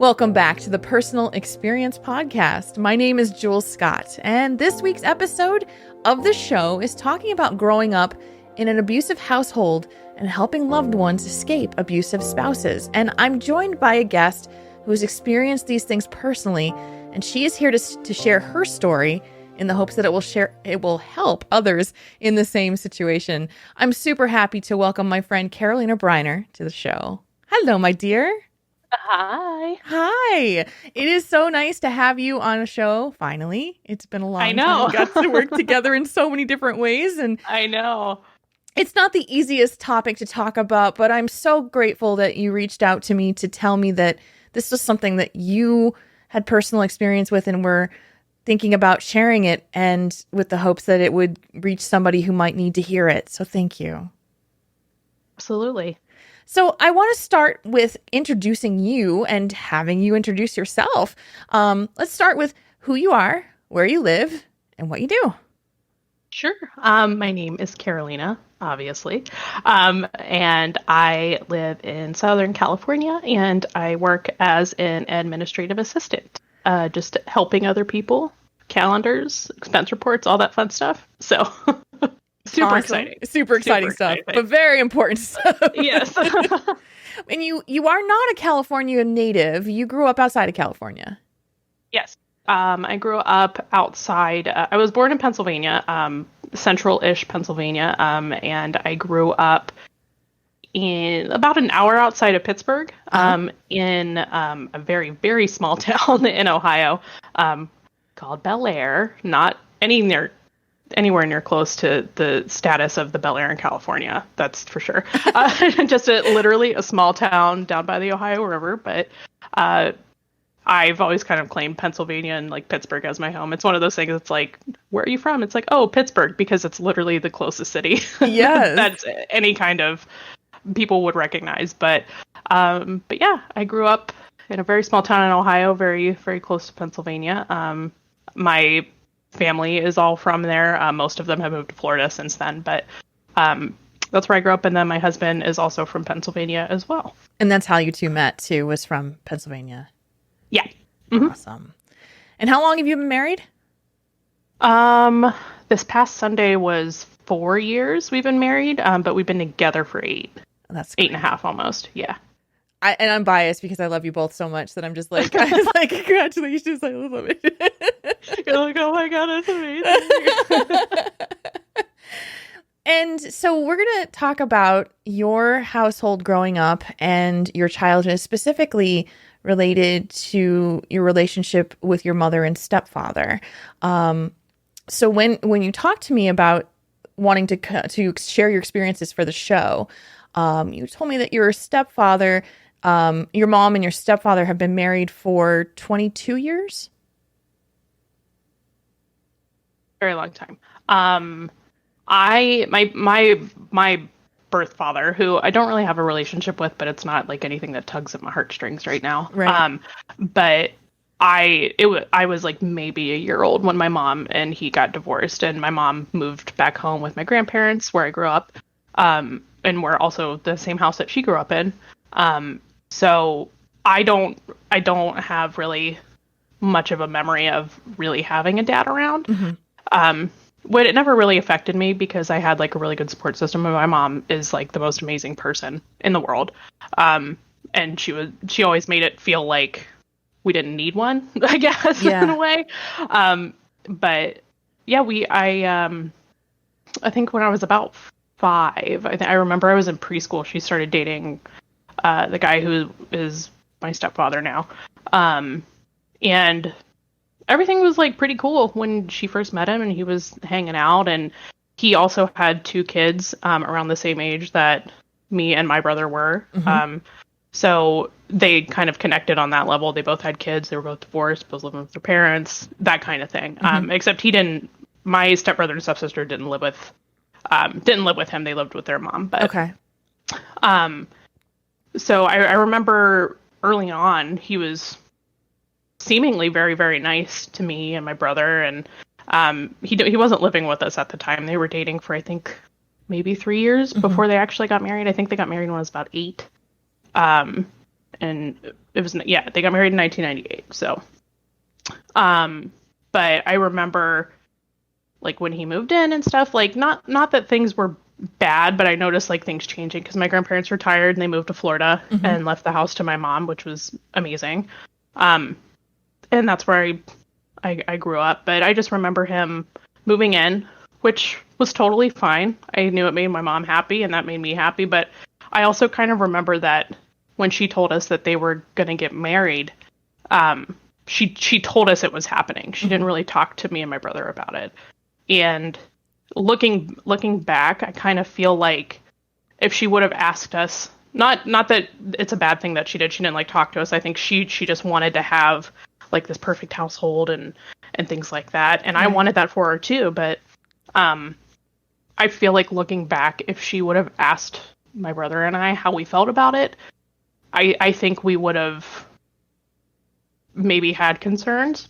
Welcome back to the Personal Experience Podcast. My name is Jules Scott, and this week's episode of the show is talking about growing up in an abusive household and helping loved ones escape abusive spouses. And I'm joined by a guest who has experienced these things personally, and she is here to share her story in the hopes that it will help others in the same situation. I'm super happy to welcome my friend Karolina Bryner to the show. Hello, my dear. Hi. Hi. It is so nice to have you on a show, finally. It's been a long time. We got to work together in so many different ways. And I know. It's not the easiest topic to talk about, but I'm so grateful that you reached out to me to tell me that this was something that you had personal experience with and were thinking about sharing it, and with the hopes that it would reach somebody who might need to hear it. So thank you. Absolutely. So I want to start with introducing you and having you introduce yourself. Let's start with who you are, where you live, and what you do. Sure. My name is Karolina, obviously. And I live in Southern California, and I work as an administrative assistant, just helping other people, calendars, expense reports, all that fun stuff. So super exciting. Super exciting stuff, but very important stuff. Yes. And you are not a California native. You grew up outside of California. Yes. I grew up outside. I was born in Pennsylvania, central-ish Pennsylvania, and I grew up in about an hour outside of Pittsburgh, in a very, very small town in Ohio, called Bel Air. Not anywhere near close to the status of the Bel Air in California, that's for sure. Just literally a small town down by the Ohio River, but I've always kind of claimed Pennsylvania and like Pittsburgh as my home. It's one of those things. It's like, where are you from? It's like, oh, Pittsburgh, because it's literally the closest city. Yes. That's any kind of people would recognize. But yeah, I grew up in a very small town in Ohio, very, very close to Pennsylvania. My family is all from there. Most of them have moved to Florida since then, but that's where I grew up. And then my husband is also from Pennsylvania as well. And that's how you two met too, was from Pennsylvania. Yeah. Mm-hmm. Awesome. And how long have you been married? This past Sunday was 4 years we've been married, but we've been together for 8. That's great. 8.5 almost. Yeah. I'm biased because I love you both so much that I'm just like, I was like, congratulations. I love it. You're like, oh my God, that's amazing. And so we're going to talk about your household growing up and your childhood, specifically related to your relationship with your mother and stepfather. So when you talked to me about wanting to share your experiences for the show, you told me that your stepfather, your mom and your stepfather have been married for 22 years. Very long time. My birth father, who I don't really have a relationship with, but it's not like anything that tugs at my heartstrings right now. Right. But I was like maybe a year old when my mom and he got divorced, and my mom moved back home with my grandparents where I grew up. And we're also the same house that she grew up in. So I don't have really much of a memory of really having a dad around. Mm-hmm. But it never really affected me because I had like a really good support system, and my mom is like the most amazing person in the world. And she always made it feel like we didn't need one, I guess, in a way. But yeah, I think when I was about 5, I remember I was in preschool. She started dating the guy who is my stepfather now. And everything was like pretty cool when she first met him, and he was hanging out, and he also had 2 kids around the same age that me and my brother were. Mm-hmm. So they kind of connected on that level. They both had kids. They were both divorced, both living with their parents, that kind of thing. Mm-hmm. Except my stepbrother and stepsister didn't live with him. They lived with their mom. But, okay. So I remember early on, he was seemingly very, very nice to me and my brother. And he wasn't living with us at the time. They were dating for, I think, maybe 3 years before they actually got married. I think they got married when I was about 8. and it was, yeah, they got married in 1998. So, but I remember like when he moved in and stuff, like not that things were bad, but I noticed like things changing because my grandparents retired and they moved to Florida and left the house to my mom, which was amazing. And that's where I grew up. But I just remember him moving in, which was totally fine. I knew it made my mom happy and that made me happy. But I also kind of remember that when she told us that they were going to get married, she told us it was happening. She didn't really talk to me and my brother about it. And looking back, I kind of feel like if she would have asked us, not that it's a bad thing that she didn't like talk to us. I think she just wanted to have like this perfect household and things like that. And I wanted that for her too. But I feel like looking back, if she would have asked my brother and I how we felt about it, I think we would have maybe had concerns.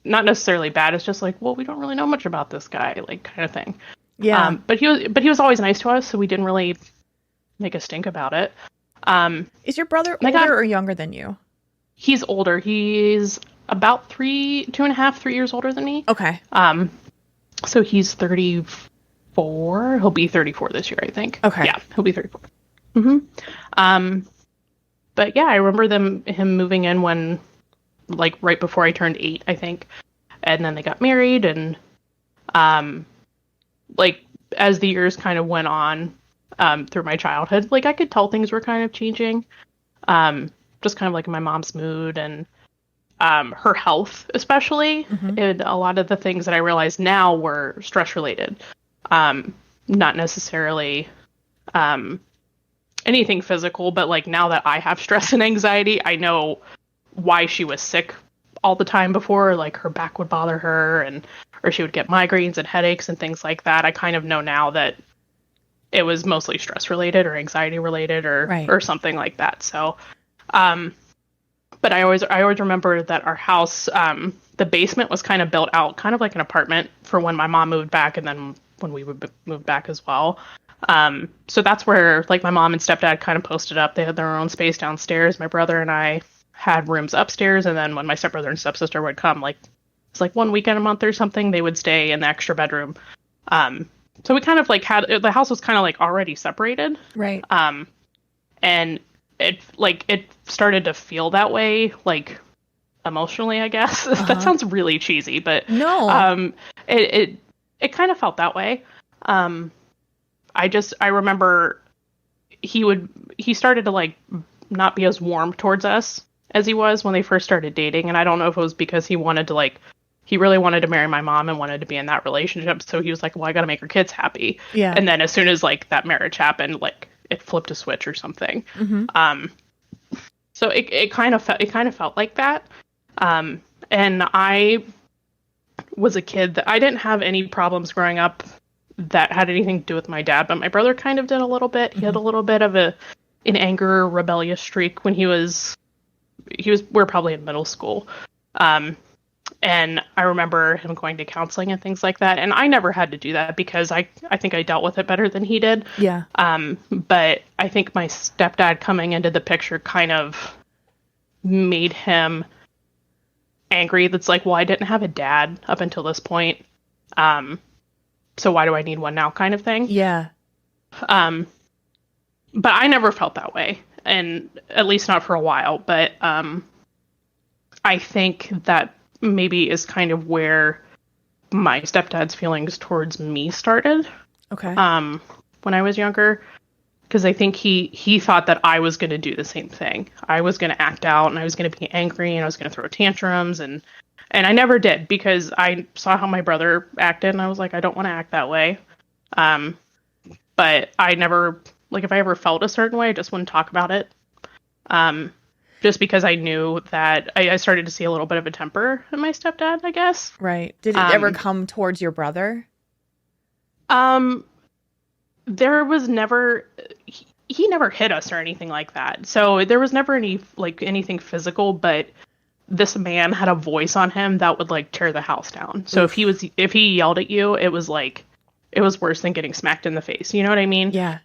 Not necessarily bad. It's just like, well, we don't really know much about this guy, like kind of thing. Yeah. But he was always nice to us, so we didn't really make a stink about it. Is your brother older or younger than you? He's older. He's about 2.5, 3 years older than me. Okay. So he's 34. He'll be 34 this year, I think. Okay. Yeah, he'll be 34. But yeah, I remember him moving in when, like, right before I turned 8, I think. And then they got married, and like as the years kind of went on through my childhood, like I could tell things were kind of changing. Just kind of like my mom's mood and her health, especially. And a lot of the things that I realize now were stress related, not necessarily anything physical, but like now that I have stress and anxiety, I know why she was sick all the time before. Like her back would bother her, or she would get migraines and headaches and things like that. I kind of know now that it was mostly stress related or anxiety related or something like that. So, but I always remember that our house, the basement was kind of built out kind of like an apartment for when my mom moved back, and then when we would move back as well. So that's where like my mom and stepdad kind of posted up. They had their own space downstairs. My brother and I had rooms upstairs, and then when my stepbrother and stepsister would come, like it's like one weekend a month or something, they would stay in the extra bedroom. So we kind of like the house was kind of like already separated. Right. And it started to feel that way, like emotionally, I guess. That sounds really cheesy, but no, it kind of felt that way. I remember he started to like not be as warm towards us as he was when they first started dating. And I don't know if it was because he really wanted to marry my mom and wanted to be in that relationship. So he was like, well, I got to make her kids happy. Yeah. And then as soon as like that marriage happened, like it flipped a switch or something. So it kind of felt like that. And I was a kid that I didn't have any problems growing up that had anything to do with my dad, but my brother kind of did a little bit. He had a little bit of an anger, rebellious streak when we're probably in middle school. And I remember him going to counseling and things like that. And I never had to do that because I think I dealt with it better than he did. Yeah. But I think my stepdad coming into the picture kind of made him angry. That's like, well, I didn't have a dad up until this point. So why do I need one now, kind of thing? Yeah. But I never felt that way, and at least not for a while. But I think that maybe is kind of where my stepdad's feelings towards me started. Okay. When I was younger, because I think he thought that I was going to do the same thing. I was going to act out, and I was going to be angry, and I was going to throw tantrums, and I never did, because I saw how my brother acted, and I was like, I don't want to act that way. But I never, like, if I ever felt a certain way, I just wouldn't talk about it. Just because I knew that I started to see a little bit of a temper in my stepdad, I guess. Right. Did it ever come towards your brother? There was never, he never hit us or anything like that. So there was never anything physical, but this man had a voice on him that would like tear the house down. So if he yelled at you, it was worse than getting smacked in the face. You know what I mean? Yeah.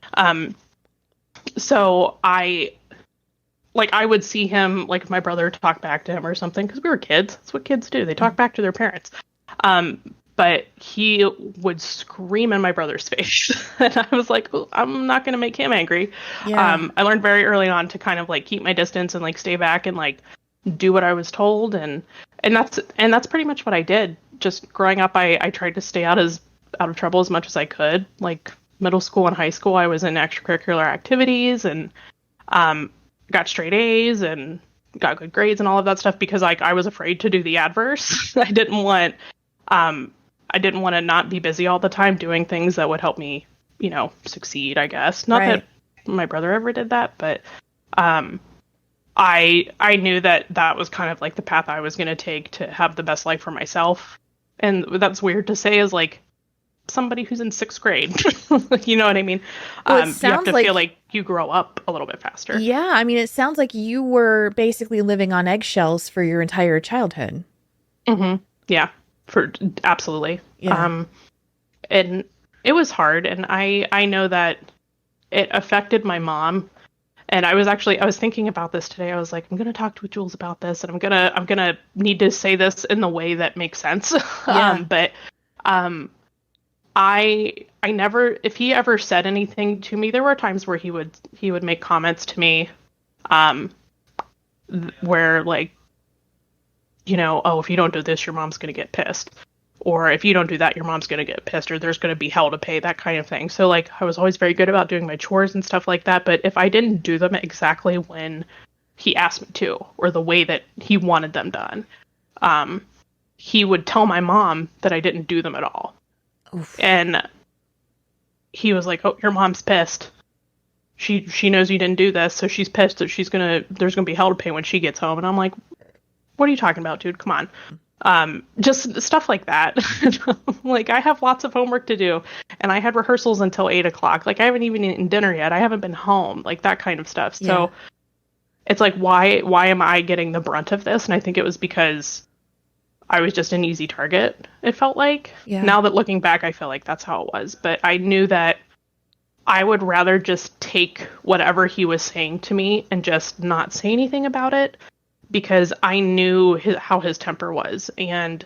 So like I would see him, like if my brother talked back to him or something, because we were kids. That's what kids do. They talk back to their parents. But he would scream in my brother's face. And I was like, "Oh, I'm not going to make him angry." Yeah. I learned very early on to kind of like keep my distance and like stay back and like do what I was told. And that's pretty much what I did. Just growing up, I tried to stay out of trouble as much as I could. Like middle school and high school, I was in extracurricular activities and got straight A's and got good grades and all of that stuff because like I was afraid to do the adverse. I didn't want to not be busy all the time doing things that would help me, succeed, I guess. Not Right. that my brother ever did that, but I knew that was kind of like the path I was going to take to have the best life for myself. And that's weird to say as like somebody who's in sixth grade. You know what I mean? Well, it You have sounds to like, feel like you grow up a little bit faster. yeah, I mean, it sounds like you were basically living on eggshells for your entire childhood. Mm-hmm. Yeah, for absolutely. Yeah. And it was hard, and I know that it affected my mom. And I was thinking about this today. I was like, I'm gonna talk to Jules about this, and I'm gonna need to say this in the way that makes sense. Yeah. But I never, if he ever said anything to me, there were times where he would make comments to me, where like, oh, if you don't do this, your mom's gonna get pissed. Or if you don't do that, your mom's going to get pissed, or there's going to be hell to pay, that kind of thing. So, like, I was always very good about doing my chores and stuff like that. But if I didn't do them exactly when he asked me to, or the way that he wanted them done, he would tell my mom that I didn't do them at all. Oof. And he was like, "Oh, your mom's pissed. She knows you didn't do this, so she's pissed that there's gonna be hell to pay when she gets home." And I'm like, "What are you talking about, dude? Come on." Just stuff like that. Like I have lots of homework to do, and I had rehearsals until 8 o'clock. Like I haven't even eaten dinner yet. I haven't been home. Like that kind of stuff. Yeah. So it's like, why am I getting the brunt of this? And I think it was because I was just an easy target. It felt like. Yeah. Now that looking back, I feel like that's how it was. But I knew that I would rather just take whatever he was saying to me and just not say anything about it, because I knew how his temper was, and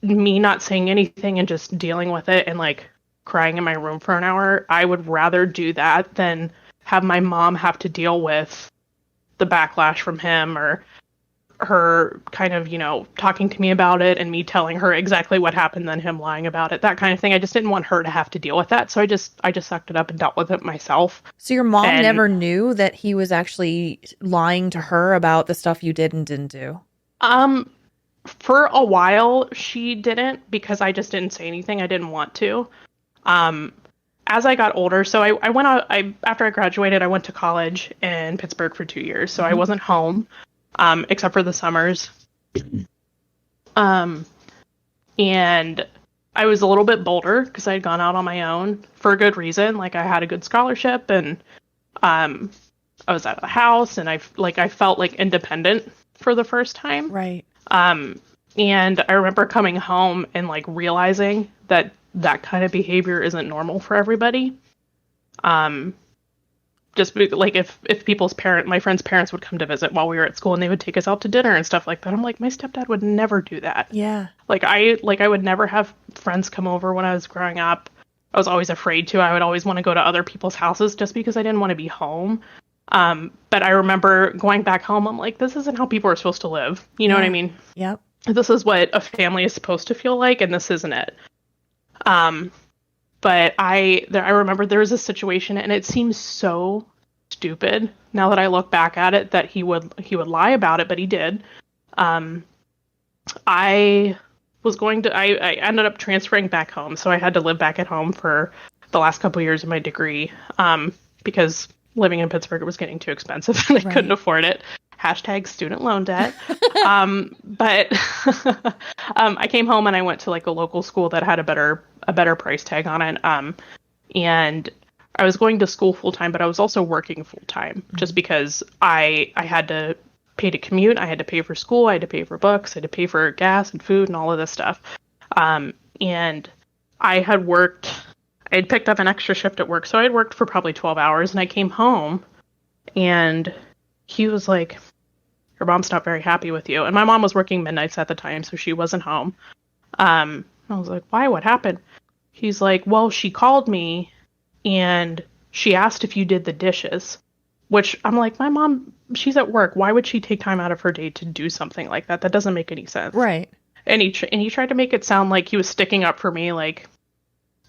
me not saying anything and just dealing with it and like crying in my room for an hour, I would rather do that than have my mom have to deal with the backlash from him, or her kind of, talking to me about it and me telling her exactly what happened, then him lying about it, that kind of thing. I just didn't want her to have to deal with that. So I just sucked it up and dealt with it myself. So your mom And never knew that he was actually lying to her about the stuff you did and didn't do? for a while she didn't, because I just didn't say anything. I didn't want to. As I got older, so I went out, after I graduated, I went to college in Pittsburgh for 2 years. So I wasn't home, except for the summers. And I was a little bit bolder because I had gone out on my own for a good reason. Like I had a good scholarship, and I was out of the house, and I felt like independent for the first time. Right. And I remember coming home and like realizing that kind of behavior isn't normal for everybody. Like if my friends' parents would come to visit while we were at school, and they would take us out to dinner and stuff like that. I'm like, my stepdad would never do that. Yeah. I would never have friends come over when I was growing up. I was always afraid to. I would always want to go to other people's houses just because I didn't want to be home. But I remember going back home, I'm like, this isn't how people are supposed to live. You know what I mean? Yep. This is what a family is supposed to feel like, and this isn't it. But I remember there was a situation, and it seems so stupid now that I look back at it, that he would lie about it, but he did. I ended up transferring back home, so I had to live back at home for the last couple years of my degree, because living in Pittsburgh was getting too expensive and I couldn't afford it. Hashtag student loan debt. But I came home and I went to like a local school that had a better price tag on it. And I was going to school full time, but I was also working full time, just because I had to pay to commute. I had to pay for school. I had to pay for books. I had to pay for gas and food and all of this stuff. And I had picked up an extra shift at work. So I had worked for probably 12 hours, and I came home, and he was like, your mom's not very happy with you. And my mom was working midnights at the time, so she wasn't home. I was like, why? What happened? He's like, well, she called me and she asked if you did the dishes, which I'm like, my mom, she's at work. Why would she take time out of her day to do something like that? That doesn't make any sense. Right. And he tried to make it sound like he was sticking up for me, like,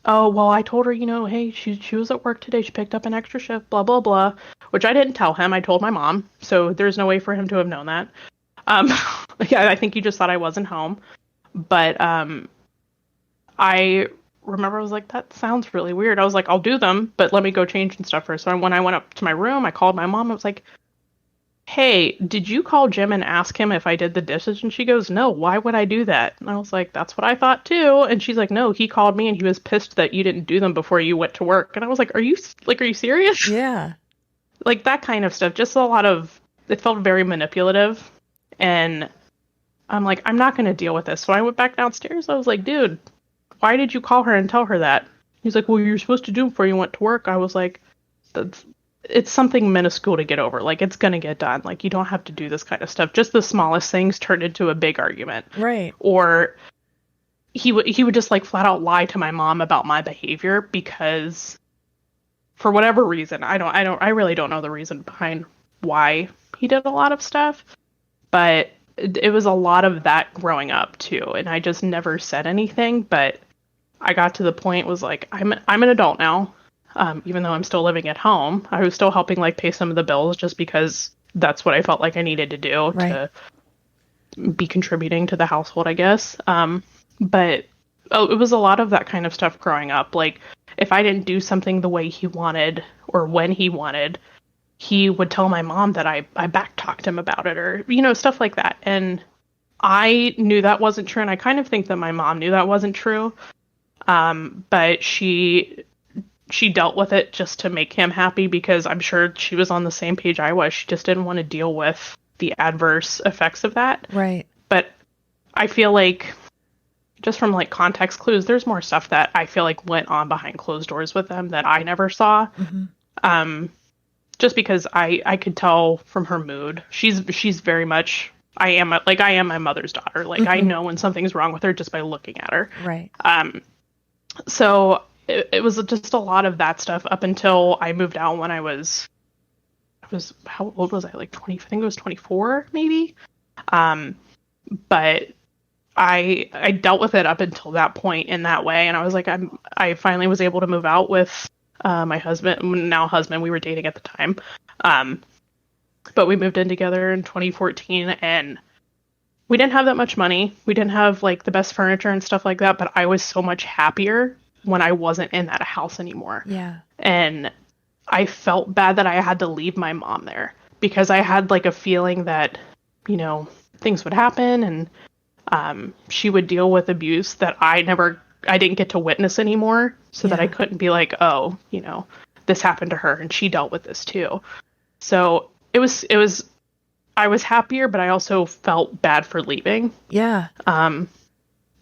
oh, well, I told her, hey, she was at work today. She picked up an extra shift, blah, blah, blah, which I didn't tell him. I told my mom. So there's no way for him to have known that. Um, yeah, I think he just thought I wasn't home. But I remember I was like, that sounds really weird. I was like, I'll do them, but let me go change and stuff first. So when I went up to my room, I called my mom. I was like, hey, did you call Jim and ask him if I did the dishes? And she goes, no, why would I do that? And I was like, that's what I thought too. And she's like, no, he called me and he was pissed that you didn't do them before you went to work. And I was like, are you serious? Yeah. Like that kind of stuff. Just a lot of, it felt very manipulative. And I'm like, I'm not going to deal with this. So I went back downstairs. I was like, dude, why did you call her and tell her that? He's like, well, you're supposed to do them before you went to work. I was like, it's something minuscule to get over. Like, it's going to get done. Like, you don't have to do this kind of stuff. Just the smallest things turned into a big argument. Right. Or he would just like flat out lie to my mom about my behavior because for whatever reason, I really don't know the reason behind why he did a lot of stuff, but it was a lot of that growing up too. And I just never said anything, but I got to the point was like, I'm an adult now. Even though I'm still living at home, I was still helping like pay some of the bills just because that's what I felt like I needed to do to be contributing to the household, I guess. But it was a lot of that kind of stuff growing up. Like if I didn't do something the way he wanted or when he wanted, he would tell my mom that I backtalked him about it or, stuff like that. And I knew that wasn't true. And I kind of think that my mom knew that wasn't true. But she dealt with it just to make him happy because I'm sure she was on the same page I was. She just didn't want to deal with the adverse effects of that. Right. But I feel like just from like context clues, there's more stuff that I feel like went on behind closed doors with them that I never saw. Mm-hmm. Just because I could tell from her mood. She's very much I am my mother's daughter. Like I know when something's wrong with her just by looking at her. Right. So it was just a lot of that stuff up until I moved out when I was how old was I? Like 20, I think it was 24 maybe. But I dealt with it up until that point in that way. And I was like, I finally was able to move out with my husband. We were dating at the time. But we moved in together in 2014 and we didn't have that much money. We didn't have like the best furniture and stuff like that, but I was so much happier when I wasn't in that house anymore. Yeah. And I felt bad that I had to leave my mom there because I had like a feeling that, things would happen and she would deal with abuse that I didn't get to witness anymore so that I couldn't be like, oh, this happened to her and she dealt with this too. So it was I was happier, but I also felt bad for leaving. Yeah. But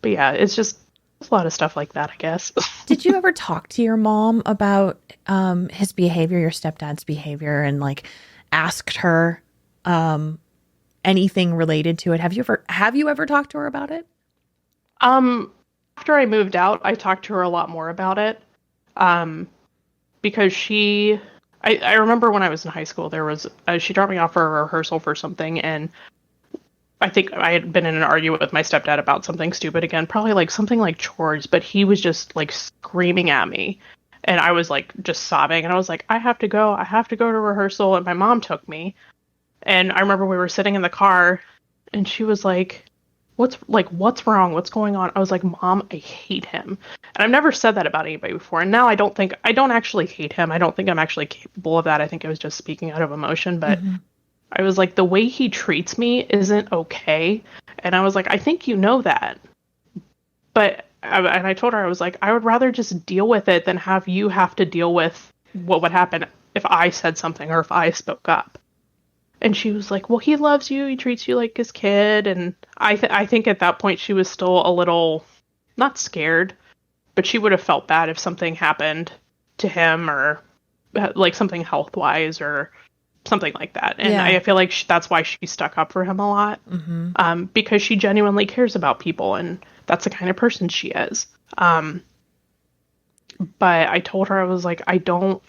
yeah, it's just a lot of stuff like that, I guess. Did you ever talk to your mom about his behavior, your stepdad's behavior, and like asked her anything related to it? Have you ever talked to her about it? After I moved out, I talked to her a lot more about it. Because I remember when I was in high school, there was she dropped me off for a rehearsal for something, and I think I had been in an argument with my stepdad about something stupid again, probably like something like chores, but he was just like screaming at me and I was like just sobbing and I was like, I have to go to rehearsal. And my mom took me and I remember we were sitting in the car and she was like, what's wrong? What's going on? I was like, Mom, I hate him. And I've never said that about anybody before. And now I don't actually hate him. I don't think I'm actually capable of that. I think I was just speaking out of emotion, but I was like, the way he treats me isn't okay. And I was like, I think you know that. And I told her, I was like, I would rather just deal with it than have you have to deal with what would happen if I said something or if I spoke up. And she was like, well, he loves you. He treats you like his kid. And I think at that point she was still a little, not scared, but she would have felt bad if something happened to him or like something health-wise or something like that. And Yeah. I feel like that's why she stuck up for him a lot, because she genuinely cares about people, and that's the kind of person she is. But I told her, I was like, I don't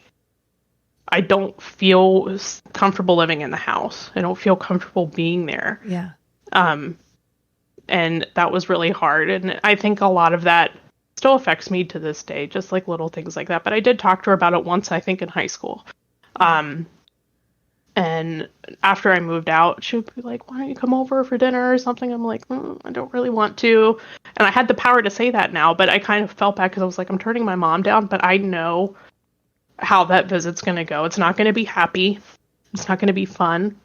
feel comfortable living in the house. I don't feel comfortable being there. Yeah. And that was really hard. And I think a lot of that still affects me to this day, just like little things like that. But I did talk to her about it once, I think, in high school. And after I moved out, she would be like, why don't you come over for dinner or something? I'm like, I don't really want to. And I had the power to say that now, but I kind of felt bad because I was like, I'm turning my mom down, but I know how that visit's going to go. It's not going to be happy. It's not going to be fun.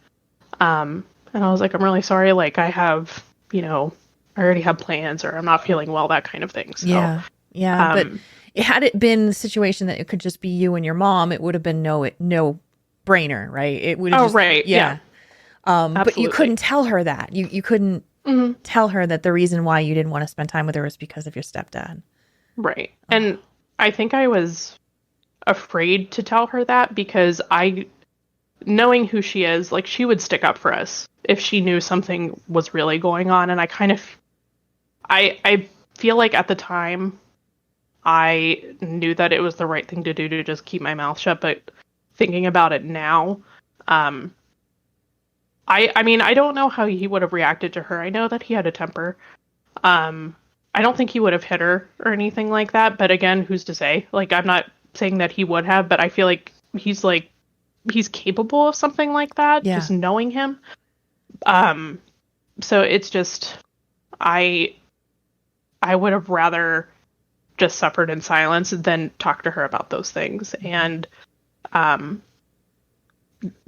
And I was like, I'm really sorry. Like, I have, I already have plans, or I'm not feeling well, that kind of thing. So, Yeah. But had it been the situation that it could just be you and your mom, it would have been no brainer, right? It would have right. Yeah. But you couldn't tell her that. You couldn't tell her that the reason why you didn't want to spend time with her was because of your stepdad. Right. And I think I was afraid to tell her that because knowing who she is, like, she would stick up for us if she knew something was really going on. And I feel like at the time I knew that it was the right thing to do to just keep my mouth shut. But thinking about it now, I mean, I don't know how he would have reacted to her. I know that he had a temper. I don't think he would have hit her or anything like that. But again, who's to say? Like, I'm not saying that he would have, but I feel like he's capable of something like that, just knowing him. So it's just, I would have rather just suffered in silence than talk to her about those things. And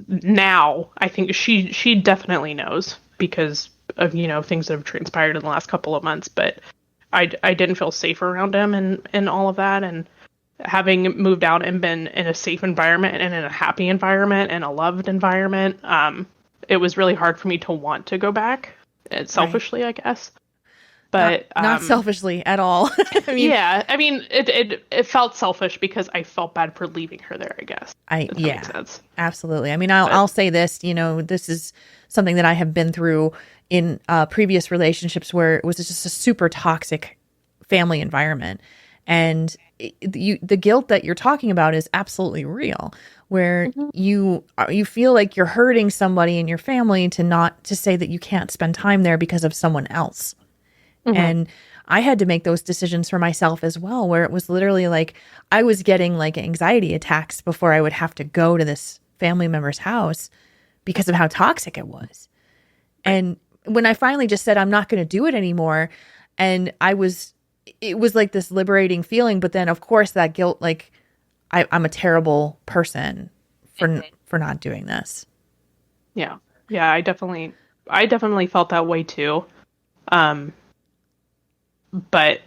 now I think she definitely knows because of, things that have transpired in the last couple of months, but I didn't feel safe around him and all of that. And having moved out and been in a safe environment and in a happy environment and a loved environment, it was really hard for me to want to go back, selfishly, I guess. But not selfishly at all. I mean, it felt selfish because I felt bad for leaving her there, I guess. If that makes sense. Absolutely. I mean, I'll say this, this is something that I have been through in previous relationships where it was just a super toxic family environment. And the guilt that you're talking about is absolutely real, where you feel like you're hurting somebody in your family to say that you can't spend time there because of someone else. And I had to make those decisions for myself as well, where it was literally like I was getting like anxiety attacks before I would have to go to this family member's house because of how toxic it was. And when I finally just said, I'm not going to do it anymore. And it was like this liberating feeling. But then of course that guilt, like I'm a terrible person for not doing this. Yeah. Yeah. I definitely felt that way too. But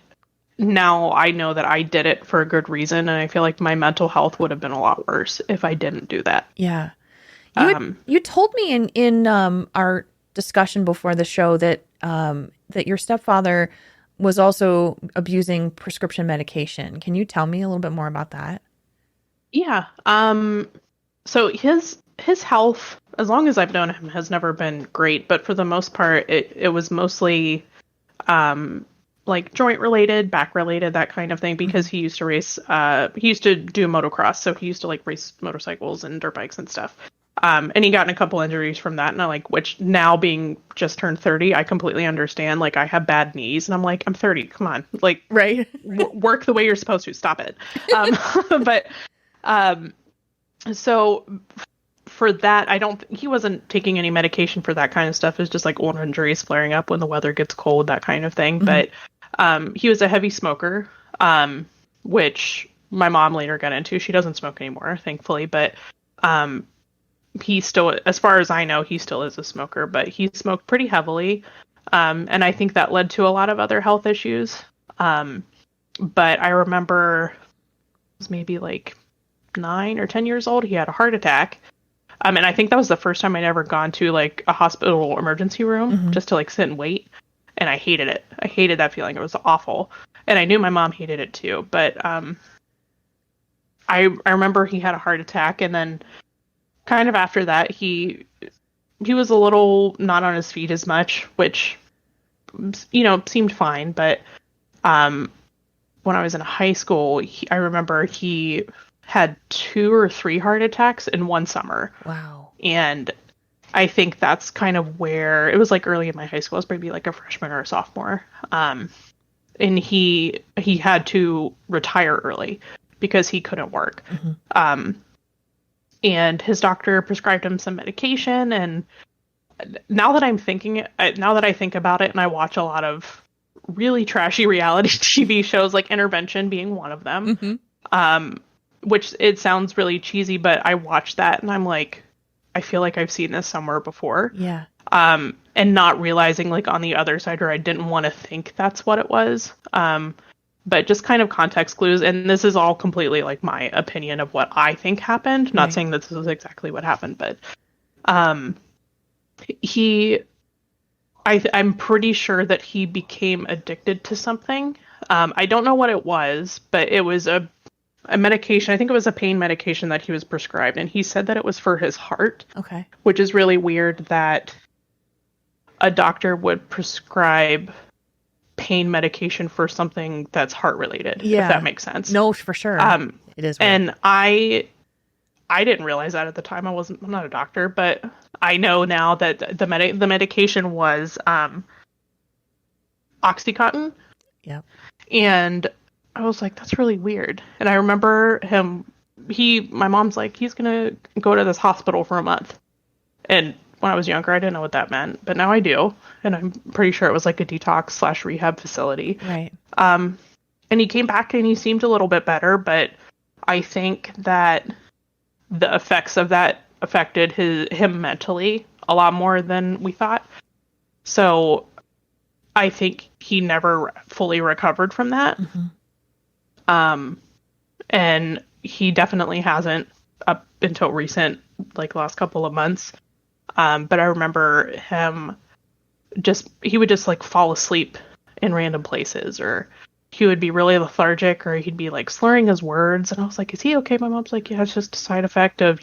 now I know that I did it for a good reason. And I feel like my mental health would have been a lot worse if I didn't do that. Yeah. You told me in our discussion before the show that your stepfather was also abusing prescription medication. Can you tell me a little bit more about that? Yeah. So his health, as long as I've known him, has never been great. But for the most part, it was mostly like joint related, back related, that kind of thing, because he used to race, he used to do motocross. So he used to like race motorcycles and dirt bikes and stuff. And he got in a couple injuries from that. And which now being just turned 30, I completely understand. Like, I have bad knees and I'm like, I'm 30. Come on. Like, right. Work the way you're supposed to. Stop it. So for that, he wasn't taking any medication for that kind of stuff. It's just like old injuries flaring up when the weather gets cold, that kind of thing. But he was a heavy smoker, which my mom later got into. She doesn't smoke anymore, thankfully. But he still, as far as I know, he still is a smoker. But he smoked pretty heavily. And I think that led to a lot of other health issues. But I remember it was maybe like 9 or 10 years old. He had a heart attack. And I think that was the first time I'd ever gone to like a hospital emergency room just to like sit and wait. And I hated it. I hated that feeling. It was awful. And I knew my mom hated it too. But I remember he had a heart attack and then kind of after that, he was a little not on his feet as much, which, seemed fine. But when I was in high school, I remember he had 2 or 3 heart attacks in one summer. Wow. And I think that's kind of where it was like early in my high school. It was maybe like a freshman or a sophomore. And he had to retire early because he couldn't work. Mm-hmm. And his doctor prescribed him some medication. And now that I think about it, and I watch a lot of really trashy reality TV shows, like Intervention being one of them, which it sounds really cheesy, but I watch that and I'm like, I feel like I've seen this somewhere before. Yeah. And not realizing, like, on the other side, or I didn't want to think that's what it was. But just kind of context clues. And this is all completely like my opinion of what I think happened. Not saying that this is exactly what happened, but I'm pretty sure that he became addicted to something. I don't know what it was, but it was a medication. I think it was a pain medication that he was prescribed, and he said that it was for his heart. Okay. Which is really weird that a doctor would prescribe pain medication for something that's heart related. Yeah. If that makes sense. No, for sure. It is weird. And I didn't realize that at the time. I'm not a doctor, but I know now that the medication was Oxycontin. Yeah. And I was like, that's really weird. And I remember my mom's like, he's going to go to this hospital for a month. And when I was younger, I didn't know what that meant, but now I do. And I'm pretty sure it was like a detox / rehab facility. Right. And he came back and he seemed a little bit better, but I think that the effects of that affected him mentally a lot more than we thought. So I think he never fully recovered from that. Mm-hmm. And he definitely hasn't up until recent, like last couple of months. But I remember him he would just like fall asleep in random places, or he would be really lethargic, or he'd be like slurring his words. And I was like, is he okay? My mom's like, yeah, it's just a side effect of,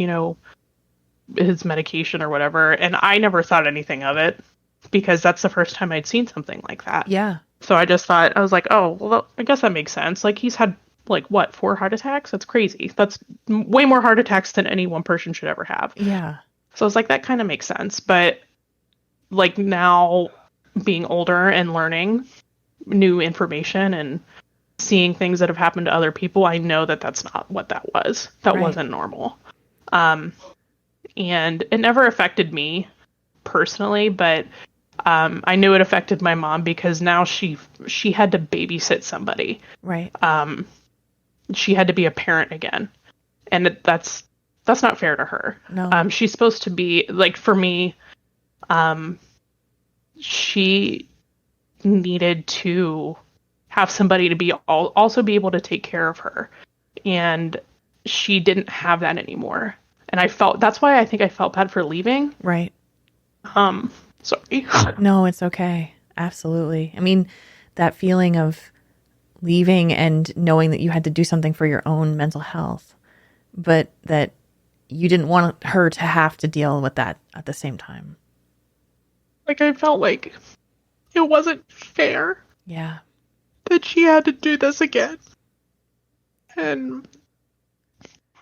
his medication or whatever. And I never thought anything of it because that's the first time I'd seen something like that. Yeah. So I just thought, I was like, oh, well, I guess that makes sense. Like, he's had like 4 heart attacks? That's crazy. That's way more heart attacks than any one person should ever have. Yeah. So I was like, that kind of makes sense. But like now being older and learning new information and seeing things that have happened to other people, I know that that's not what that was. That wasn't normal. And it never affected me personally, but I knew it affected my mom because now she had to babysit somebody. Right. She had to be a parent again. And that's not fair to her. No. She's supposed to be, like, for me, she needed to have somebody to be also be able to take care of her. And she didn't have that anymore. And that's why I think I felt bad for leaving. Right. Sorry. No, it's okay. Absolutely. I mean, that feeling of leaving and knowing that you had to do something for your own mental health, but that you didn't want her to have to deal with that at the same time. Like, I felt like it wasn't fair. Yeah. That she had to do this again. And,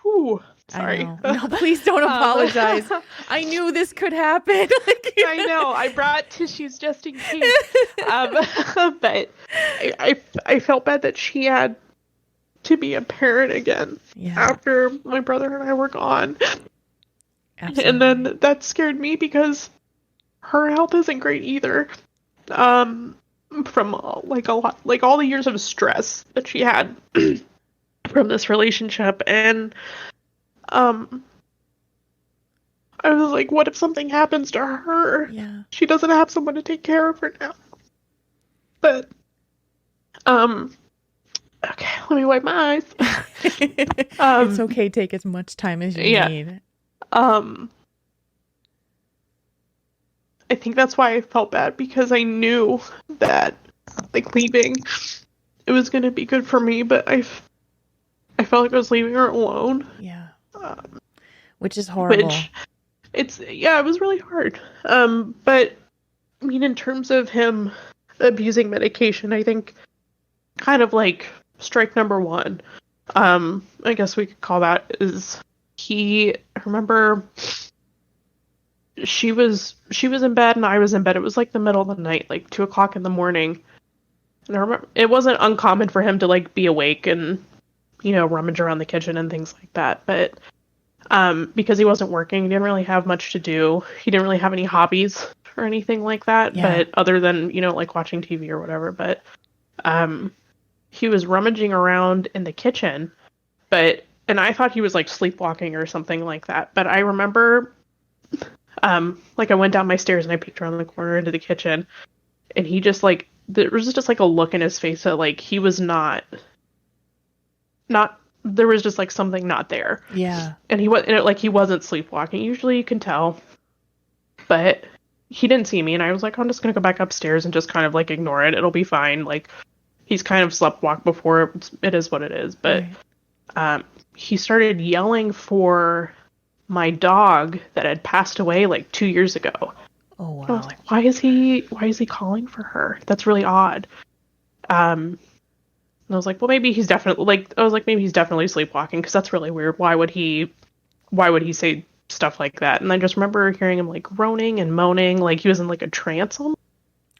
whew, sorry. No, please don't apologize. I knew this could happen. I know. I brought tissues just in case. But I felt bad that she had to be a parent again after my brother and I were gone. Absolutely. And then that scared me because her health isn't great either. From like a lot, like all the years of stress that she had from this relationship. And I was like, what if something happens to her? Yeah. She doesn't have someone to take care of her now. But okay, let me wipe my eyes. It's okay, take as much time as you need. I think that's why I felt bad, because I knew that, like, leaving, it was going to be good for me, but I felt like I was leaving her alone. Yeah. which is horrible. Which it was really hard. But I mean, in terms of him abusing medication, I think kind of like strike number one, I guess we could call that, is I remember she was in bed and I was in bed. It was like the middle of the night, like 2:00 in the morning. And I remember it wasn't uncommon for him to like be awake and, rummage around the kitchen and things like that. But because he wasn't working, he didn't really have much to do. He didn't really have any hobbies or anything like that. Yeah. But other than, like watching TV or whatever. But he was rummaging around in the kitchen, and I thought he was like sleepwalking or something like that. But I remember, like I went down my stairs and I peeked around the corner into the kitchen, and he just like, there was just like a look in his face that like he was not, there was just like something not there. Yeah. And he wasn't sleepwalking. Usually you can tell, but he didn't see me, and I was like, I'm just gonna go back upstairs and just kind of like ignore it. It'll be fine. Like, he's kind of sleptwalked before. It is what it is. But he started yelling for my dog that had passed away like 2 years ago. Oh wow! And I was like, why is he calling for her? That's really odd. And I was like, well, maybe he's definitely sleepwalking, because that's really weird. Why would he say stuff like that? And I just remember hearing him like groaning and moaning, like he was in like a trance almost.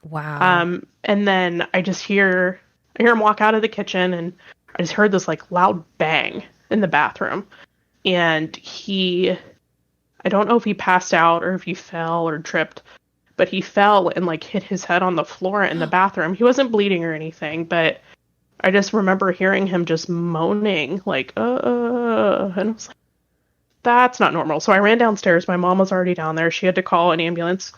Wow. And then I hear him walk out of the kitchen, and I just heard this like loud bang in the bathroom. And I don't know if he passed out or if he fell or tripped, but he fell and like hit his head on the floor in the bathroom. He wasn't bleeding or anything, but I just remember hearing him just moaning like, and I was like, that's not normal. So I ran downstairs. My mom was already down there. She had to call an ambulance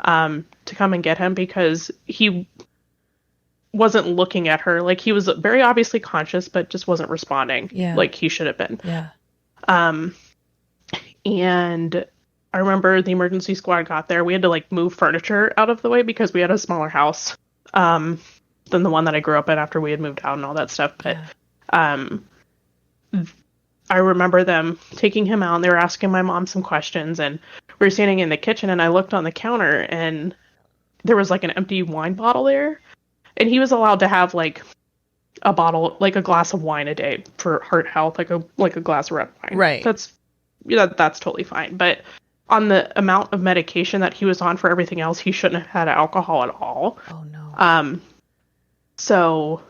to come and get him, because he wasn't looking at her. Like, he was very obviously conscious, but just wasn't responding like he should have been. Yeah. And I remember the emergency squad got there. We had to like move furniture out of the way because we had a smaller house than the one that I grew up in after we had moved out and all that stuff. But I remember them taking him out, and they were asking my mom some questions, and we were standing in the kitchen, and I looked on the counter, and there was like an empty wine bottle there, and he was allowed to have like a bottle, like a glass of wine a day for heart health, like a glass of red wine. Right. That's totally fine. But on the amount of medication that he was on for everything else, he shouldn't have had alcohol at all. Oh no. So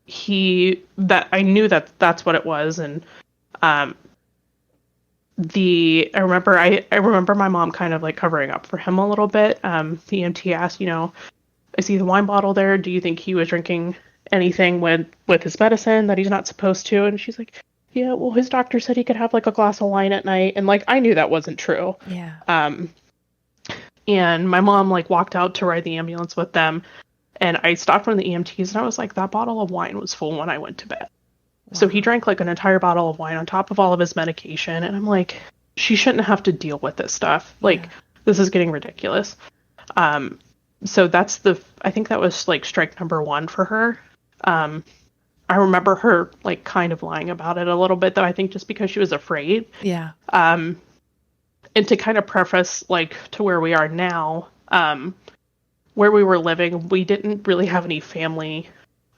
I knew that's what it was. And I remember my mom kind of like covering up for him a little bit. The EMT asked, I see the wine bottle there. Do you think he was drinking anything with his medicine that he's not supposed to? And she's like, yeah, well, his doctor said he could have like a glass of wine at night. And like, I knew that wasn't true. Yeah. And my mom like walked out to ride the ambulance with them. And I stopped one of the EMTs, and I was like, that bottle of wine was full when I went to bed. Wow. So he drank like an entire bottle of wine on top of all of his medication. And I'm like, she shouldn't have to deal with this stuff. Like, this is getting ridiculous. So I think that was like strike number one for her. I remember her like kind of lying about it a little bit, though, I think just because she was afraid. Yeah. And to kind of preface like to where we are now, where we were living, we didn't really have any family,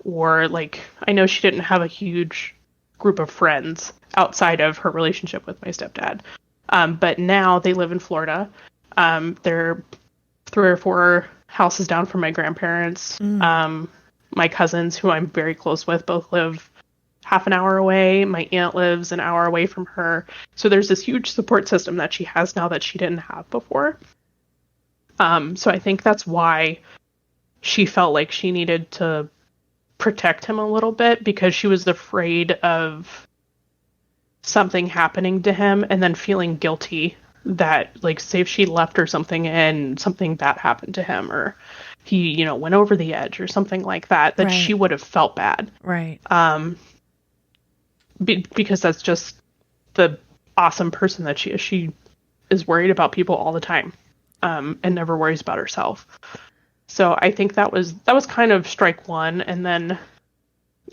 or like, I know she didn't have a huge group of friends outside of her relationship with my stepdad. But now they live in Florida. They're 3 or 4 houses down from my grandparents. My cousins, who I'm very close with, both live half an hour away. My aunt lives an hour away from her. So there's this huge support system that she has now that she didn't have before. So I think that's why she felt like she needed to protect him a little bit, because she was afraid of something happening to him and then feeling guilty that, like, say if she left or something and something bad happened to him, or he, went over the edge or something like that, Right. she would have felt bad. Right. Because that's just the awesome person that she is. She is worried about people all the time, and never worries about herself. So I think that was kind of strike one. And then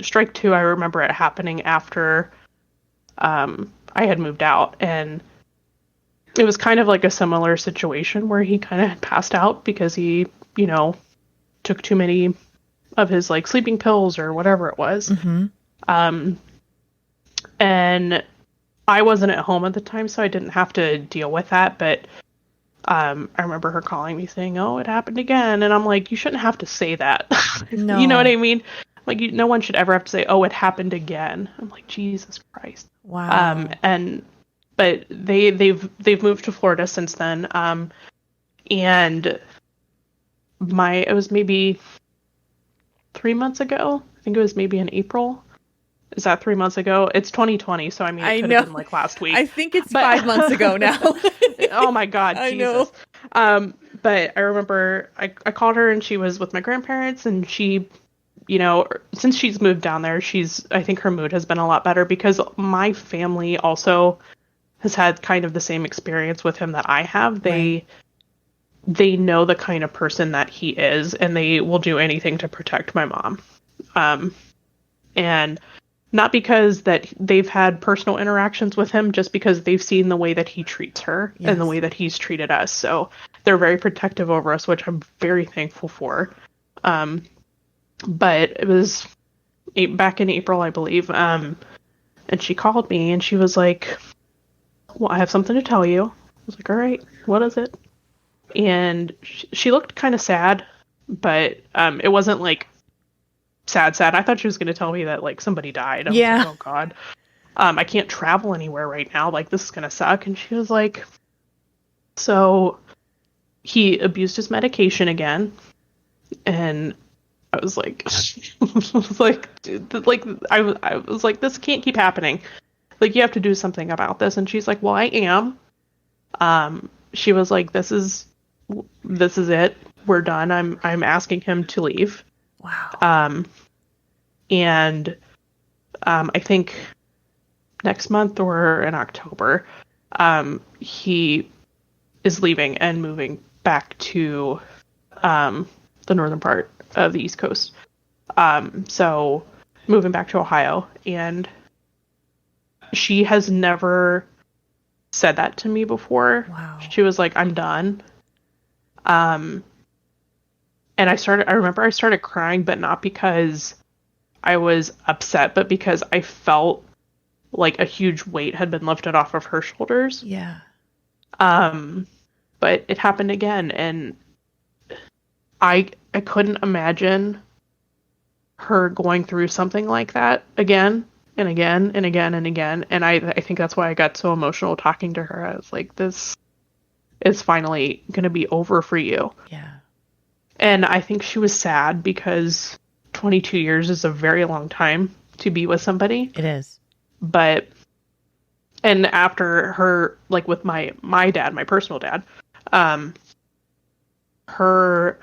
strike two, I remember it happening after I had moved out, and it was kind of like a similar situation where he kind of had passed out because he, you know, took too many of his like sleeping pills or whatever it was. Mm-hmm. And I wasn't at home at the time, so I didn't have to deal with that. But I remember her calling me saying, "Oh, it happened again," and I'm like, "You shouldn't have to say that." No. You know what I mean? Like, no one should ever have to say, "Oh, it happened again." I'm like, Jesus Christ. Wow. But they've moved to Florida since then. And it was maybe 3 months ago. I think it was maybe in April. Is that 3 months ago? It's 2020, so I mean, it could have been like last week. I think it's 5 months ago now. Oh my God, I Jesus. know. But I remember I called her and she was with my grandparents, and she, you know, since she's moved down there, I think her mood has been a lot better because my family also has had kind of the same experience with him that I have. They know the kind of person that he is, and they will do anything to protect my mom. And not because that they've had personal interactions with him, just because they've seen the way that he treats her and the way that he's treated us. So they're very protective over us, which I'm very thankful for. But it was back in April, I believe. And she called me and she was like, "Well, I have something to tell you." I was like, "All right, what is it?" And she looked kind of sad, but it wasn't like sad. I thought she was going to tell me that like somebody died. I was like, oh God. I can't travel anywhere right now. Like, this is going to suck. And she was like, so he abused his medication again. And I was like, dude, like, I was like, this can't keep happening. Like, you have to do something about this. And she's like, well, I am. She was like, this is it. We're done. I'm asking him to leave. Wow. And I think next month or in October, he is leaving and moving back to the northern part of the East Coast. So moving back to Ohio. And she has never said that to me before. Wow. She was like, I'm done. And I remember I started crying, but not because I was upset, but because I felt like a huge weight had been lifted off of her shoulders. Yeah. But it happened again, and I couldn't imagine her going through something like that again and again and again and again. And I think that's why I got so emotional talking to her. I was like, this is finally going to be over for you. Yeah. And I think she was sad because 22 years is a very long time to be with somebody. It is. But, and after her, like with my dad, my personal dad, her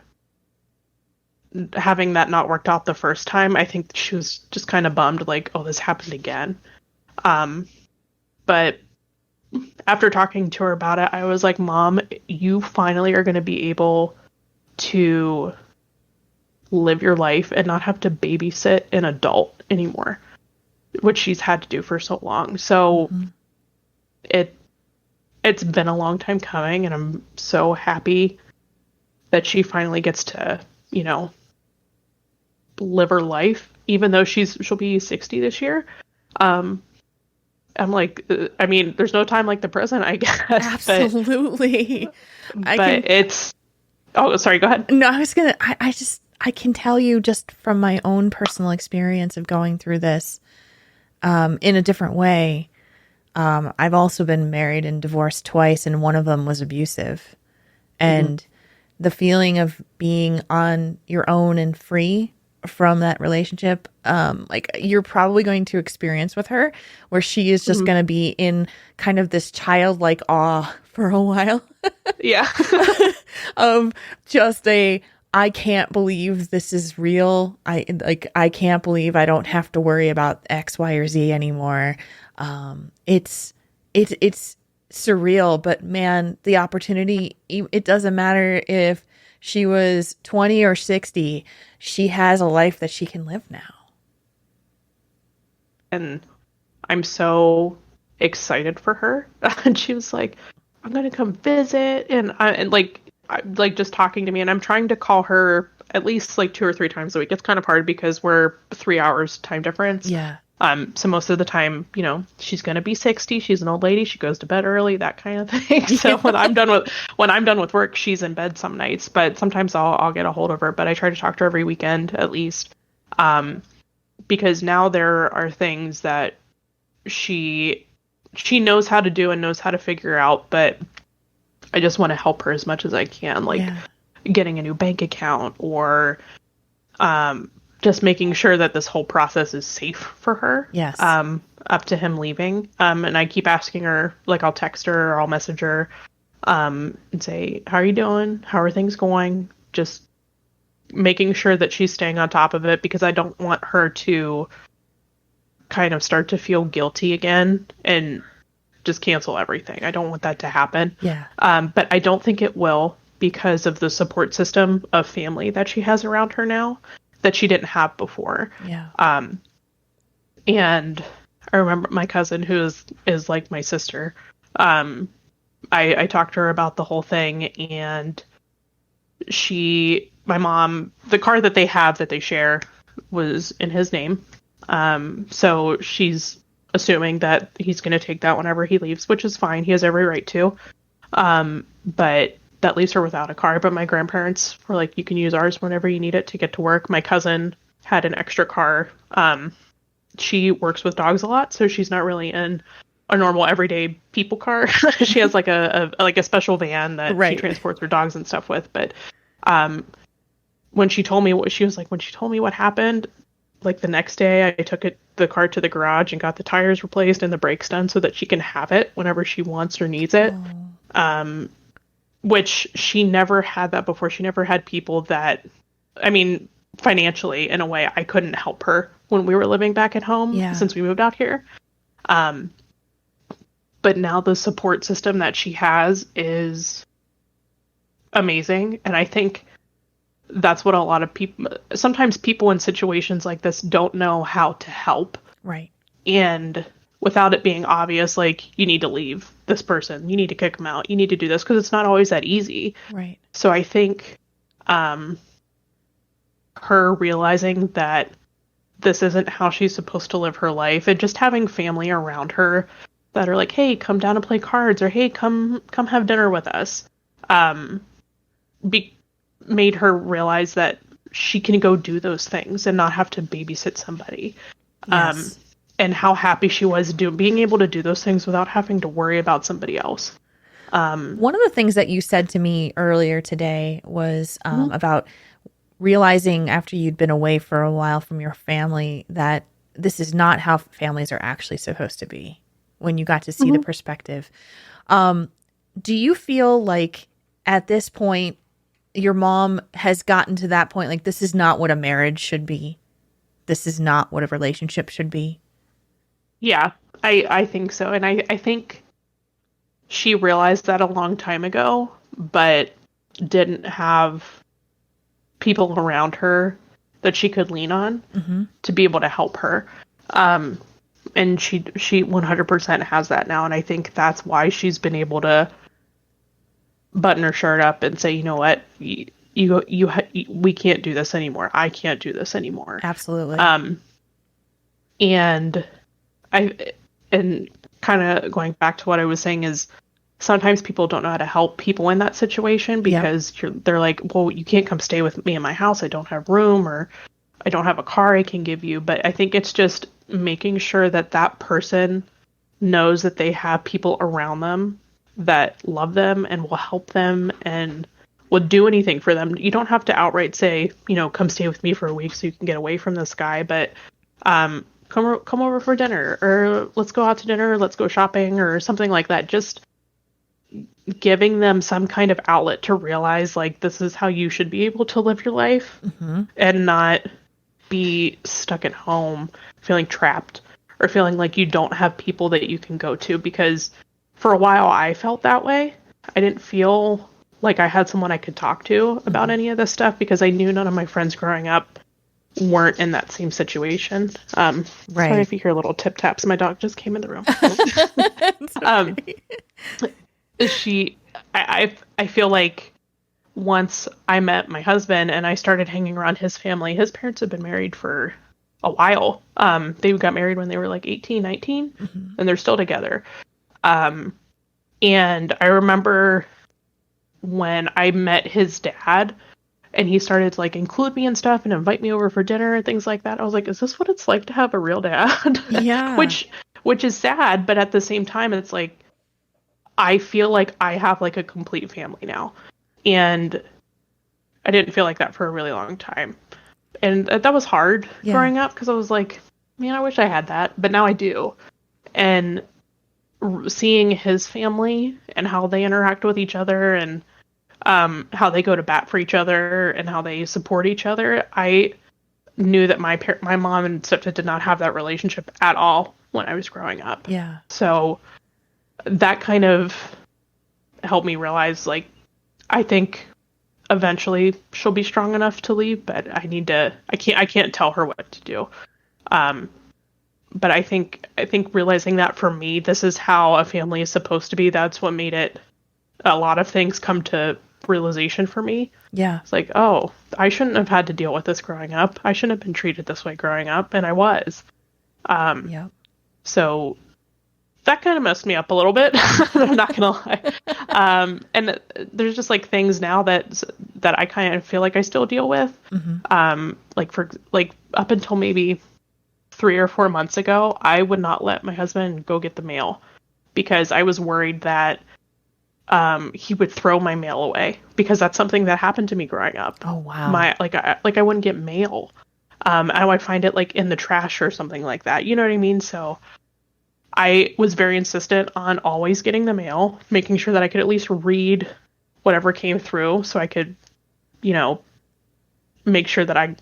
having that not worked out the first time, I think she was just kind of bummed, like, oh, this happened again. But after talking to her about it, I was like, Mom, you finally are going to be able to live your life and not have to babysit an adult anymore, which she's had to do for so long. So it's been a long time coming, and I'm so happy that she finally gets to, you know, live her life, even though she'll be 60 this year. I'm like, I mean, there's no time like the present, I guess. Absolutely. It's, oh, sorry, go ahead. No, I can tell you just from my own personal experience of going through this in a different way. I've also been married and divorced twice, and one of them was abusive. And the feeling of being on your own and free from that relationship, like you're probably going to experience with her, where she is just going to be in kind of this childlike awe for a while. Yeah. Of just I can't believe this is real. I can't believe I don't have to worry about X, Y, or Z anymore. It's surreal, but man, the opportunity, it doesn't matter if she was 20 or 60, she has a life that she can live now. And I'm so excited for her. And she was like, I'm gonna come visit, and just talking to me, and I'm trying to call her at least like 2 or 3 times a week. It's kind of hard because we're 3 hours time difference. Yeah. So most of the time, she's gonna be 60. She's an old lady. She goes to bed early, that kind of thing. So when I'm done with work, she's in bed some nights. But sometimes I'll get a hold of her. But I try to talk to her every weekend at least, because now there are things that she knows how to do and knows how to figure out. But I just want to help her as much as I can, like getting a new bank account or just making sure that this whole process is safe for her. Yes. Up to him leaving. And I keep asking her, like I'll text her or I'll message her and say, how are you doing? How are things going? Just making sure that she's staying on top of it, because I don't want her to kind of start to feel guilty again and just cancel everything. I don't want that to happen. Yeah. But I don't think it will, because of the support system of family that she has around her now that she didn't have before. Yeah. And I remember my cousin, who is like my sister. I talked to her about the whole thing, and my mom, the car that they have that they share was in his name. So she's assuming that he's going to take that whenever he leaves, which is fine. He has every right to. But that leaves her without a car. But my grandparents were like, you can use ours whenever you need it to get to work. My cousin had an extra car. She works with dogs a lot, so she's not really in a normal everyday people car. She has like a special van that she transports her dogs and stuff with. But when she told me what happened, like the next day I took the car to the garage and got the tires replaced and the brakes done so that she can have it whenever she wants or needs it. Which she never had that before. She never had people that, I mean, financially, in a way, I couldn't help her when we were living back at home since we moved out here. But now the support system that she has is amazing. And I think that's what a lot of people, sometimes people in situations like this don't know how to help. Right. And without it being obvious, like, you need to leave this person, you need to kick them out, you need to do this, because it's not always that easy. Right. So I think her realizing that this isn't how she's supposed to live her life, and just having family around her that are like, hey, come down and play cards, or hey, come have dinner with us, made her realize that she can go do those things and not have to babysit somebody. Yes. And how happy she was being able to do those things without having to worry about somebody else. One of the things that you said to me earlier today was about realizing after you'd been away for a while from your family that this is not how families are actually supposed to be, when you got to see the perspective. Do you feel like at this point your mom has gotten to that point, like, this is not what a marriage should be? This is not what a relationship should be? Yeah, I think so. And I think she realized that a long time ago, but didn't have people around her that she could lean on to be able to help her. And she 100% has that now. And I think that's why she's been able to button her shirt up and say, you know what, we can't do this anymore. I can't do this anymore. Absolutely. And kind of going back to what I was saying is, sometimes people don't know how to help people in that situation because they're like, well, you can't come stay with me in my house. I don't have room, or I don't have a car I can give you. But I think it's just making sure that that person knows that they have people around them that love them and will help them and will do anything for them. You don't have to outright say, come stay with me for a week so you can get away from this guy, but come over for dinner, or let's go out to dinner, or let's go shopping, or something like that. Just giving them some kind of outlet to realize, like, this is how you should be able to live your life and not be stuck at home feeling trapped or feeling like you don't have people that you can go to. Because for a while I felt that way. I didn't feel like I had someone I could talk to about any of this stuff, because I knew none of my friends growing up weren't in that same situation. Right. Sorry if you hear little tip taps. My dog just came in the room. she, I feel like once I met my husband and I started hanging around his family, his parents had been married for a while. They got married when they were like 18, 19, and they're still together. And I remember when I met his dad and he started to like include me and stuff and invite me over for dinner and things like that. I was like, is this what it's like to have a real dad? Yeah. which is sad, but at the same time, it's like, I feel like I have like a complete family now. And I didn't feel like that for a really long time. And that was hard growing up because I was like, man, I wish I had that. But now I do. And seeing his family and how they interact with each other and how they go to bat for each other and how they support each other, I knew that my mom and stepdad did not have that relationship at all when I was growing up. Yeah. So that kind of helped me realize, like, I think eventually she'll be strong enough to leave, but I can't tell her what to do. But I think realizing that for me, this is how a family is supposed to be. That's what made it, a lot of things come to realization for me. Yeah. It's like, oh, I shouldn't have had to deal with this growing up. I shouldn't have been treated this way growing up. And I was. Yeah. So that kind of messed me up a little bit. I'm not gonna lie. And there's just like things now that I kind of feel like I still deal with. Like up until maybe 3 or 4 months ago, I would not let my husband go get the mail because I was worried that he would throw my mail away, because that's something that happened to me growing up. Oh wow. I wouldn't get mail. I would find it like in the trash or something like that. You know what I mean? So I was very insistent on always getting the mail, making sure that I could at least read whatever came through so I could, make sure that I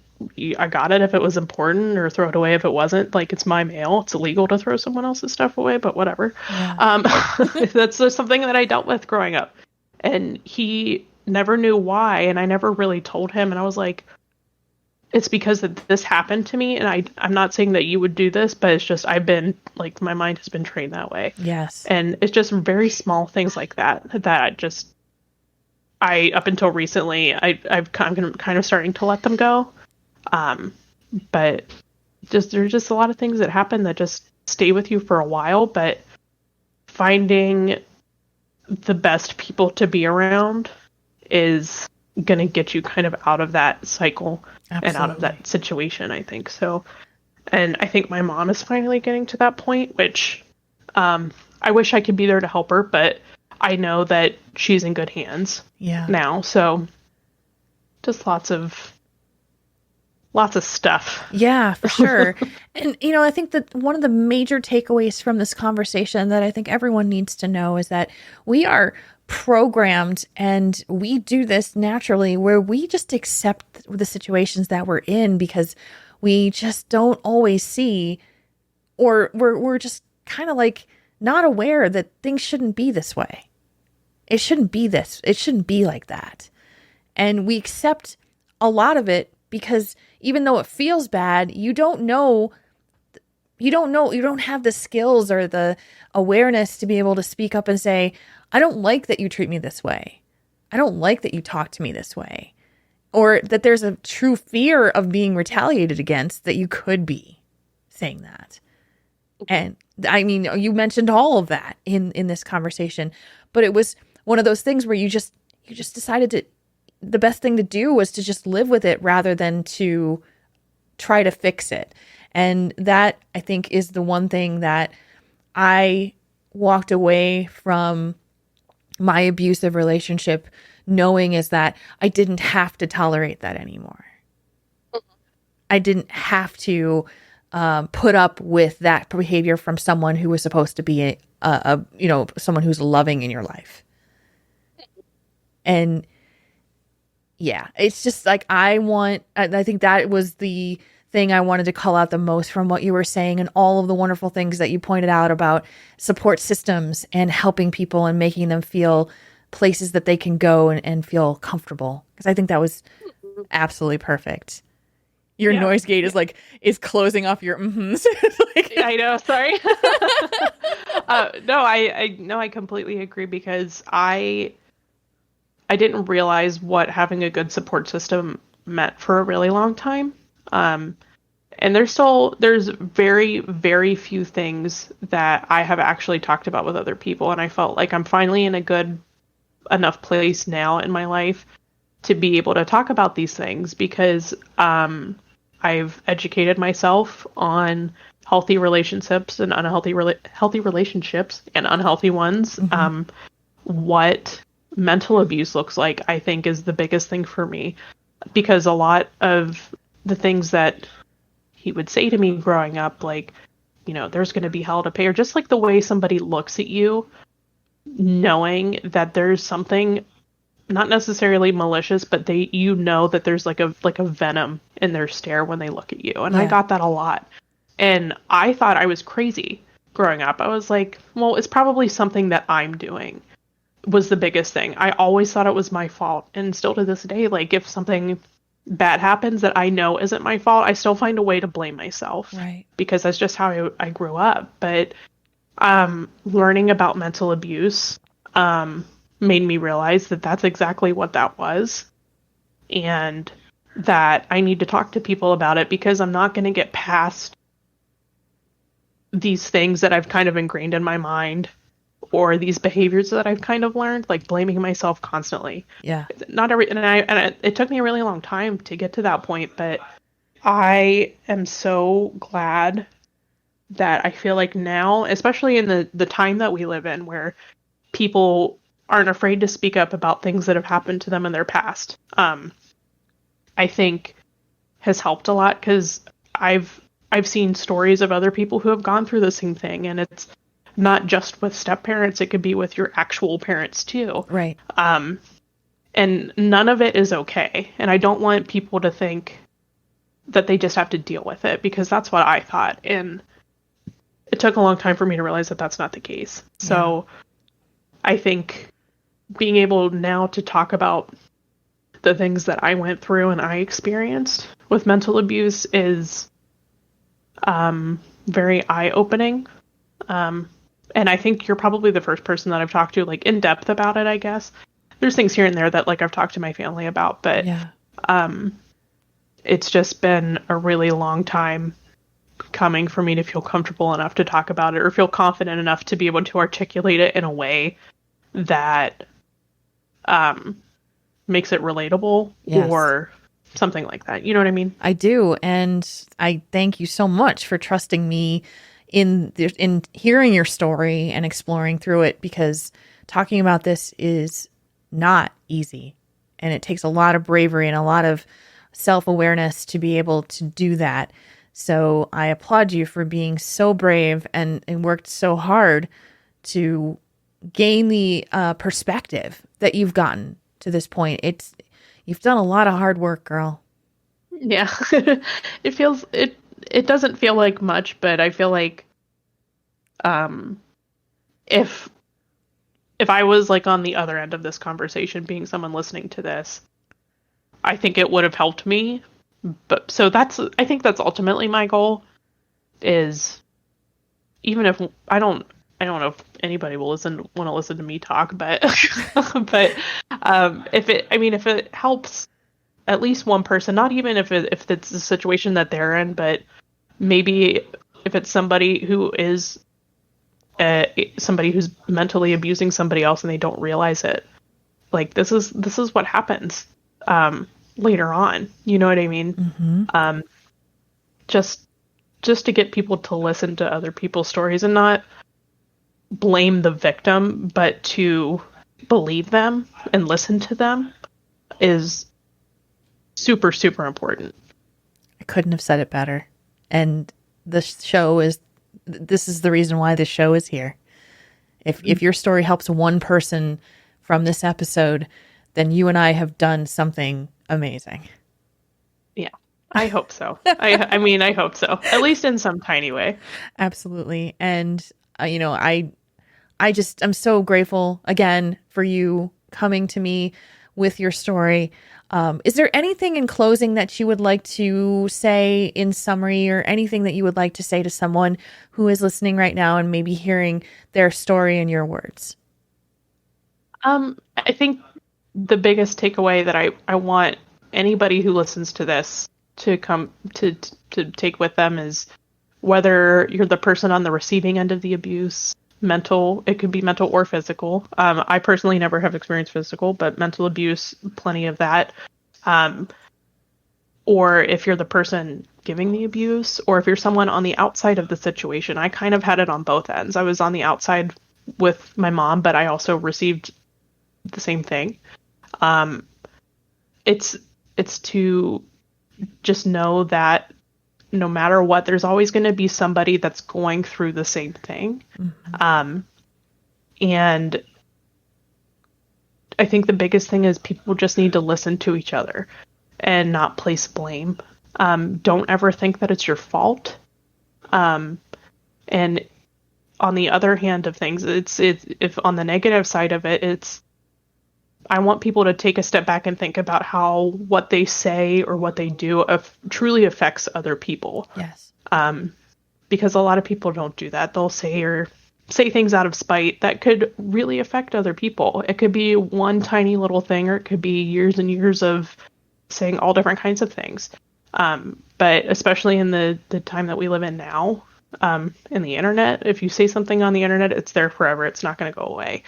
got it if it was important, or throw it away if it wasn't. Like, it's my mail. It's illegal to throw someone else's stuff away, but whatever. Yeah. That's just something that I dealt with growing up. And he never knew why, and I never really told him. And I was like, it's because this happened to me, and I'm not saying that you would do this, but it's just, I've been, like, my mind has been trained that way. Yes. And it's just very small things like that up until recently, I'm kind of starting to let them go. But there's just a lot of things that happen that just stay with you for a while, but finding the best people to be around is going to get you kind of out of that cycle. Absolutely. And out of that situation, I think. So, and I think my mom is finally getting to that point, which I wish I could be there to help her, but I know that she's in good hands now. So just lots of stuff. Yeah, for sure. And, I think that one of the major takeaways from this conversation that I think everyone needs to know is that we are programmed, and we do this naturally, where we just accept the situations that we're in because we just don't always see, or we're just kind of like not aware that things shouldn't be this way. It shouldn't be this. It shouldn't be like that. And we accept a lot of it because even though it feels bad, you don't have the skills or the awareness to be able to speak up and say, I don't like that you treat me this way. I don't like that you talk to me this way. Or that there's a true fear of being retaliated against, that you could be saying that. And I mean, you mentioned all of that in this conversation, but it was one of those things where you just decided to, the best thing to do was to just live with it rather than to try to fix it. And that, I think, is the one thing that I walked away from my abusive relationship knowing, is that I didn't have to tolerate that anymore. I didn't have to put up with that behavior from someone who was supposed to be someone who's loving in your life. And yeah, it's just like, I think that was the thing I wanted to call out the most from what you were saying, and all of the wonderful things that you pointed out about support systems and helping people and making them feel places that they can go and feel comfortable. Because I think that was absolutely perfect. Your Yeah. noise gate is closing off your mm-hms. Like, I know, sorry. No, I no, I completely agree because I didn't realize what having a good support system meant for a really long time. Um, and there's very, very few things that I have actually talked about with other people, and I felt like I'm finally in a good enough place now in my life to be able to talk about these things because I've educated myself on healthy relationships and healthy relationships and unhealthy ones. What mental abuse looks like, I think, is the biggest thing for me because a lot of the things that he would say to me growing up, like, there's going to be hell to pay, or just like the way somebody looks at you, knowing that there's something not necessarily malicious, but that there's like a venom in their stare when they look at you. And I got that a lot. And I thought I was crazy growing up. I was like, well, it's probably something that I'm doing was the biggest thing. I always thought it was my fault. And still to this day, like if something bad happens that I know isn't my fault, I still find a way to blame myself. Right. Because that's just how I grew up. But learning about mental abuse made me realize that that's exactly what that was. And that I need to talk to people about it because I'm not going to get past these things that I've kind of ingrained in my mind or these behaviors that I've kind of learned, like blaming myself constantly. Yeah. It took me a really long time to get to that point, but I am so glad that I feel like now, especially in the time that we live in, where people aren't afraid to speak up about things that have happened to them in their past, I think has helped a lot because I've seen stories of other people who have gone through the same thing, and it's not just with step parents, it could be with your actual parents too. Right. And none of it is okay. And I don't want people to think that they just have to deal with it because that's what I thought. And it took a long time for me to realize that that's not the case. So I think being able now to talk about the things that I went through and I experienced with mental abuse is very eye-opening. And I think you're probably the first person that I've talked to like in depth about it, I guess. There's things here and there that like I've talked to my family about, but it's just been a really long time coming for me to feel comfortable enough to talk about it or feel confident enough to be able to articulate it in a way that makes it relatable or something like that. You know what I mean? I do. And I thank you so much for trusting me in hearing your story and exploring through it, because talking about this is not easy. And it takes a lot of bravery and a lot of self-awareness to be able to do that. So I applaud you for being so brave and worked so hard to gain the perspective that you've gotten to this point. You've done a lot of hard work, girl. Yeah. It doesn't feel like much, but I feel like if I was like on the other end of this conversation, being someone listening to this, I think it would have helped me. But so I think that's ultimately my goal, is even if I don't know if anybody will want to listen to me talk, but if it helps at least one person, not even if it's the situation that they're in, but maybe if it's somebody who is somebody who's mentally abusing somebody else and they don't realize it, like this is what happens later on. You know what I mean? Mm-hmm. Just to get people to listen to other people's stories and not blame the victim, but to believe them and listen to them is super, super important. I couldn't have said it better. And this is the reason why this show is here. If your story helps one person from this episode, then you and I have done something amazing. Yeah, I hope so. I hope so. At least in some tiny way. Absolutely. And, I'm so grateful again for you coming to me with your story. Is there anything in closing that you would like to say in summary, or anything that you would like to say to someone who is listening right now and maybe hearing their story in your words? I think the biggest takeaway that I want anybody who listens to this to come to take with them is, whether you're the person on the receiving end of the abuse, it could be mental or physical. I personally never have experienced physical, but mental abuse, plenty of that. Or if you're the person giving the abuse, or if you're someone on the outside of the situation. I kind of had it on both ends. I was on the outside with my mom, but I also received the same thing. It's to just know that no matter what, there's always going to be somebody that's going through the same thing. Mm-hmm. And I think the biggest thing is people just need to listen to each other and not place blame. Don't ever think that it's your fault. And on the other hand of things, it's if on the negative side of it, I want people to take a step back and think about how what they say or what they do truly affects other people. Yes. Because a lot of people don't do that. They'll say things out of spite that could really affect other people. It could be one tiny little thing, or it could be years and years of saying all different kinds of things. But especially in the time that we live in now, in the internet, if you say something on the internet, it's there forever. It's not going to go away.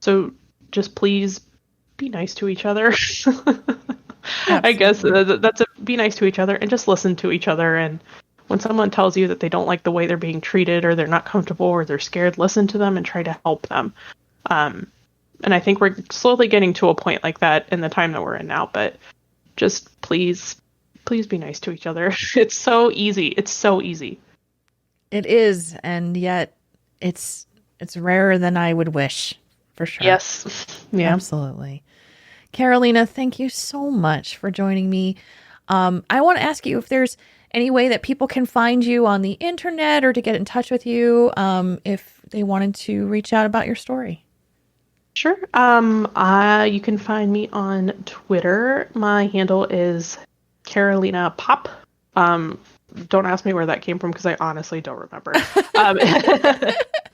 So just please be nice to each other. I guess be nice to each other and just listen to each other. And when someone tells you that they don't like the way they're being treated, or they're not comfortable, or they're scared, listen to them and try to help them. And I think we're slowly getting to a point like that in the time that we're in now, but just please be nice to each other. It's so easy. It's so easy. It is. And yet it's rarer than I would wish. For sure. Yes. Yeah. Absolutely. Karolina, thank you so much for joining me. I want to ask you if there's any way that people can find you on the internet, or to get in touch with you if they wanted to reach out about your story. Sure. You can find me on Twitter. My handle is Karolina Pop. Don't ask me where that came from, because I honestly don't remember.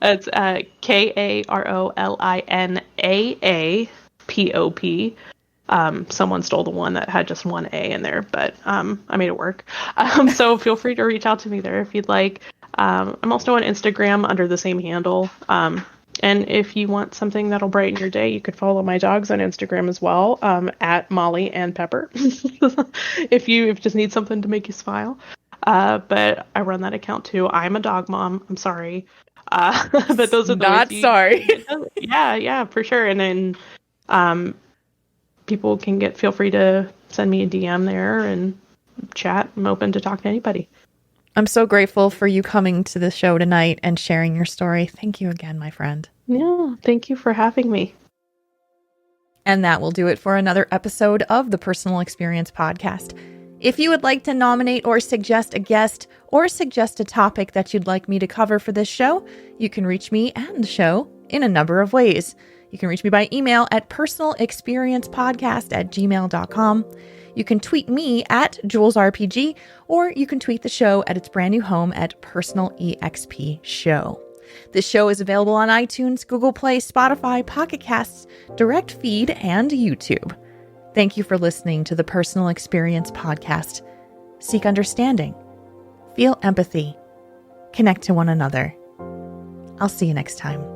It's KarolinaAPOP. Someone stole the one that had just one A in there, but I made it work. So feel free to reach out to me there if you'd like. I'm also on Instagram under the same handle. And if you want something that'll brighten your day, you could follow my dogs on Instagram as well, at Molly and Pepper. if you just need something to make you smile. But I run that account too. I'm a dog mom. I'm sorry. But those are the not sorry. Yeah, for sure. And then people can feel free to send me a DM there and chat. I'm open to talk to anybody. I'm so grateful for you coming to the show tonight and sharing your story. Thank you again, my friend. Yeah, thank you for having me. And that will do it for another episode of the Personal Experience Podcast. If you would like to nominate or suggest a guest, or suggest a topic that you'd like me to cover for this show, you can reach me and the show in a number of ways. You can reach me by email at personalexperiencepodcast@gmail.com. You can tweet me at JulesRPG, or you can tweet the show at its brand new home at PersonalEXP Show. This show is available on iTunes, Google Play, Spotify, Pocket Casts, Direct Feed, and YouTube. Thank you for listening to the Personal Experience Podcast. Seek understanding. Feel empathy. Connect to one another. I'll see you next time.